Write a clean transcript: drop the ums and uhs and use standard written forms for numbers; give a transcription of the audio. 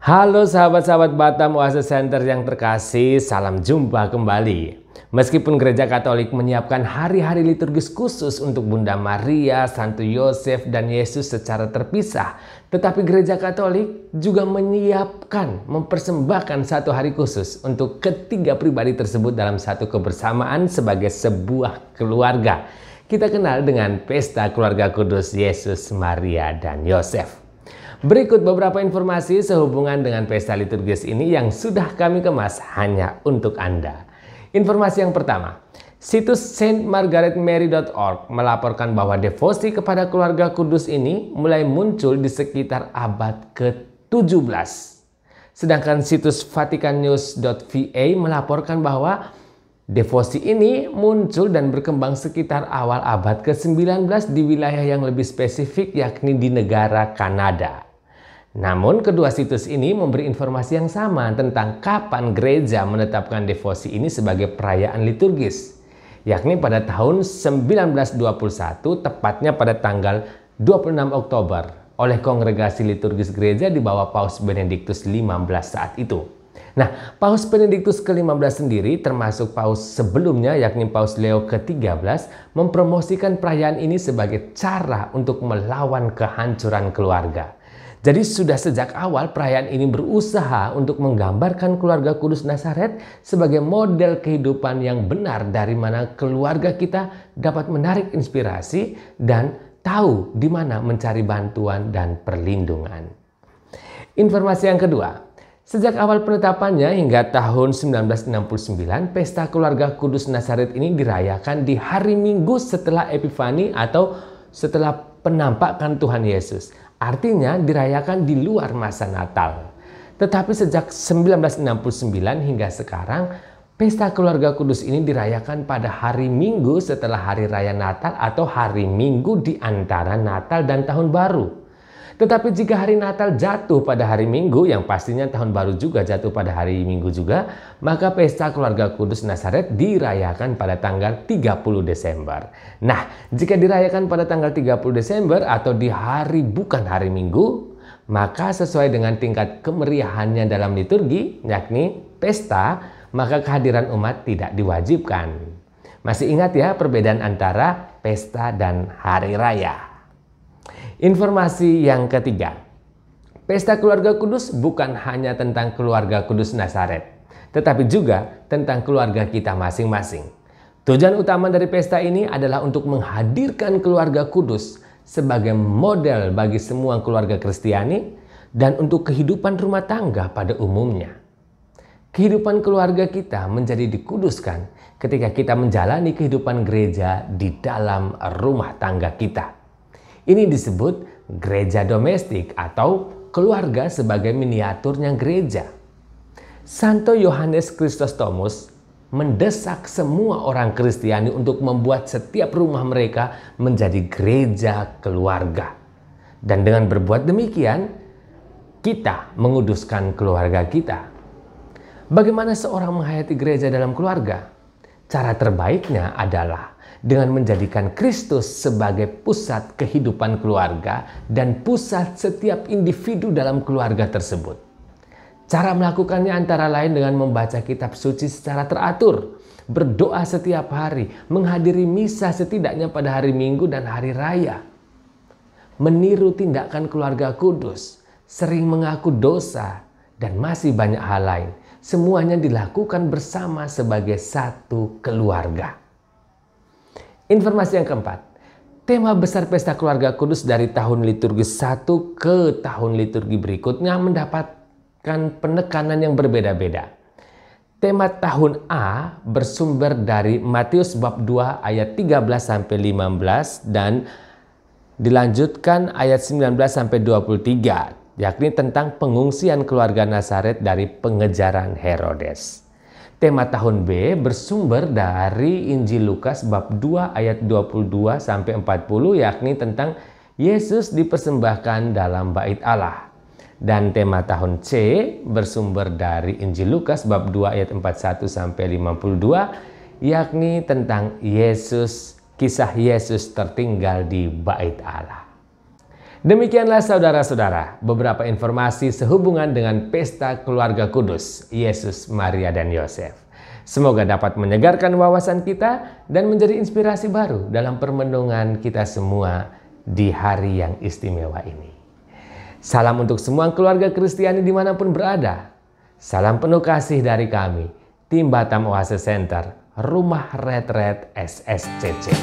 Halo sahabat-sahabat Batam Oasis Center yang terkasih, salam jumpa kembali. Meskipun Gereja Katolik menyiapkan hari-hari liturgis khusus untuk Bunda Maria, Santo Yosef, dan Yesus secara terpisah, tetapi Gereja Katolik juga mempersembahkan satu hari khusus untuk ketiga pribadi tersebut dalam satu kebersamaan sebagai sebuah keluarga. Kita kenal dengan Pesta Keluarga Kudus Yesus, Maria, dan Yosef. Berikut beberapa informasi sehubungan dengan pesta liturgis ini yang sudah kami kemas hanya untuk Anda. Informasi yang pertama, situs saintmargaretmary.org melaporkan bahwa devosi kepada keluarga kudus ini mulai muncul di sekitar abad ke-17. Sedangkan situs vaticannews.va melaporkan bahwa devosi ini muncul dan berkembang sekitar awal abad ke-19 di wilayah yang lebih spesifik, yakni di negara Kanada. Namun kedua situs ini memberi informasi yang sama tentang kapan gereja menetapkan devosi ini sebagai perayaan liturgis, yakni pada tahun 1921, tepatnya pada tanggal 26 Oktober oleh Kongregasi Liturgis Gereja di bawah Paus Benediktus XV saat itu. Nah, Paus Benediktus ke-15 sendiri termasuk Paus sebelumnya yakni Paus Leo ke-13 mempromosikan perayaan ini sebagai cara untuk melawan kehancuran keluarga. Jadi sudah sejak awal perayaan ini berusaha untuk menggambarkan keluarga kudus Nazaret sebagai model kehidupan yang benar dari mana keluarga kita dapat menarik inspirasi dan tahu di mana mencari bantuan dan perlindungan. Informasi yang kedua, sejak awal penetapannya hingga tahun 1969, Pesta Keluarga Kudus Nazaret ini dirayakan di hari Minggu setelah Epifani atau setelah penampakan Tuhan Yesus. Artinya dirayakan di luar masa Natal. Tetapi sejak 1969 hingga sekarang, Pesta Keluarga Kudus ini dirayakan pada hari Minggu setelah Hari Raya Natal atau hari Minggu di antara Natal dan Tahun Baru. Tetapi jika hari Natal jatuh pada hari Minggu, yang pastinya Tahun Baru juga jatuh pada hari Minggu juga, maka Pesta Keluarga Kudus Nazaret dirayakan pada tanggal 30 Desember. Nah, jika dirayakan pada tanggal 30 Desember atau di hari bukan hari Minggu, maka sesuai dengan tingkat kemeriahannya dalam liturgi, yakni pesta, maka kehadiran umat tidak diwajibkan. Masih ingat ya perbedaan antara pesta dan hari raya? Informasi yang ketiga, Pesta Keluarga Kudus bukan hanya tentang keluarga kudus Nazaret, tetapi juga tentang keluarga kita masing-masing. Tujuan utama dari pesta ini adalah untuk menghadirkan keluarga kudus sebagai model bagi semua keluarga Kristiani dan untuk kehidupan rumah tangga pada umumnya. Kehidupan keluarga kita menjadi dikuduskan ketika kita menjalani kehidupan gereja di dalam rumah tangga kita. Ini disebut gereja domestik atau keluarga sebagai miniaturnya gereja. Santo Yohanes Chrysostomus mendesak semua orang Kristiani untuk membuat setiap rumah mereka menjadi gereja keluarga. Dan dengan berbuat demikian, kita menguduskan keluarga kita. Bagaimana seorang menghayati gereja dalam keluarga? Cara terbaiknya adalah dengan menjadikan Kristus sebagai pusat kehidupan keluarga dan pusat setiap individu dalam keluarga tersebut. Cara melakukannya antara lain dengan membaca kitab suci secara teratur, berdoa setiap hari, menghadiri misa setidaknya pada hari Minggu dan hari raya, meniru tindakan keluarga kudus, sering mengaku dosa, dan masih banyak hal lain. Semuanya dilakukan bersama sebagai satu keluarga. Informasi yang keempat, tema besar Pesta Keluarga Kudus dari tahun liturgi 1 ke tahun liturgi berikutnya mendapatkan penekanan yang berbeda-beda. Tema tahun A bersumber dari Matius bab 2 ayat 13-15 dan dilanjutkan ayat 19-23, yakni tentang pengungsian keluarga Nazaret dari pengejaran Herodes. Tema tahun B bersumber dari Injil Lukas bab 2 ayat 22-40, yakni tentang Yesus dipersembahkan dalam bait Allah. Dan tema tahun C bersumber dari Injil Lukas bab 2 ayat 41-52, yakni tentang kisah Yesus tertinggal di bait Allah. Demikianlah saudara-saudara, beberapa informasi sehubungan dengan pesta keluarga kudus, Yesus, Maria, dan Yosef. Semoga dapat menyegarkan wawasan kita dan menjadi inspirasi baru dalam permenungan kita semua di hari yang istimewa ini. Salam untuk semua keluarga Kristiani dimanapun berada. Salam penuh kasih dari kami, Tim Batam Oase Center, Rumah Retret SSCC.